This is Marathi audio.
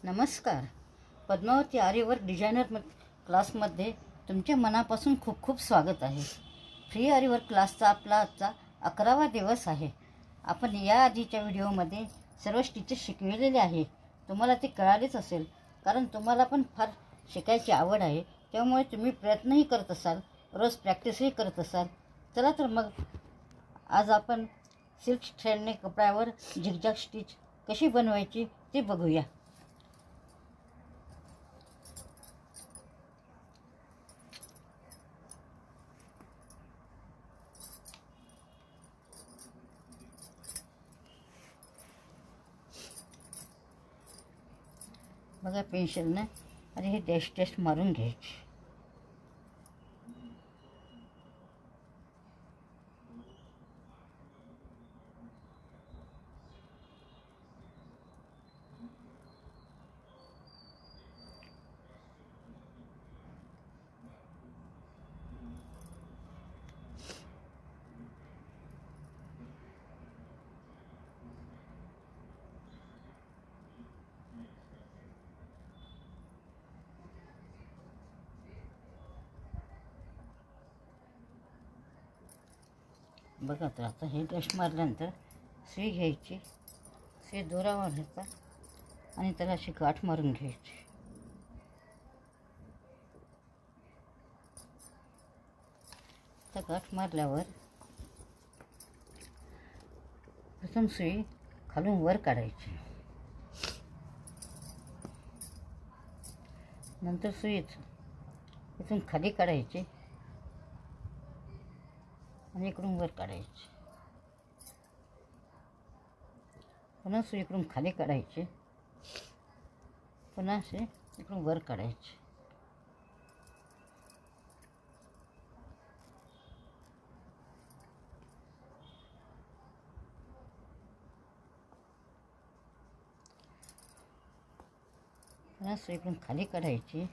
नमस्कार. पद्मावती आरीवर्क डिझायनर क्लासमध्ये तुमचे मनापासून खूप खूप स्वागत आहे. फ्री आरीवर्क क्लासचा आपला आजचा 11वा दिवस आहे. आपण या आधीच्या व्हिडिओमध्ये सर्व स्टिचेस शिकविलेले आहे. तुम्हाला ते कळालेच असेल, कारण तुम्हाला पण फार शिकायची आवड आहे. त्यामुळे तुम्ही प्रयत्नही करत असाल, रोज प्रॅक्टिसही करत असाल. चला तर मग आज आपण सिल्क थ्रेडने कपड्यावर झिगझॅग स्टिच कशी बनवायची ते बघूया. बघा, पेन्सिलने आणि हे डॅश डॅश मारून घ्यायचे. बघा, तर आता हे डॅश मारल्यानंतर सुई घ्यायची, सुई दोरा वाढायचा आणि त्याला अशी गाठ मारून घ्यायची. तर गाठ मारल्यावर प्रथम सुई खालून वर काढायची, नंतर सुई इथून खाली काढायची आणि इकडून वर काढायची. पुन्हा सुई इकडून खाली काढायची, पुन्हा असे इकडून वर काढायची. पुन्हा सुई इकडून खाली काढायची,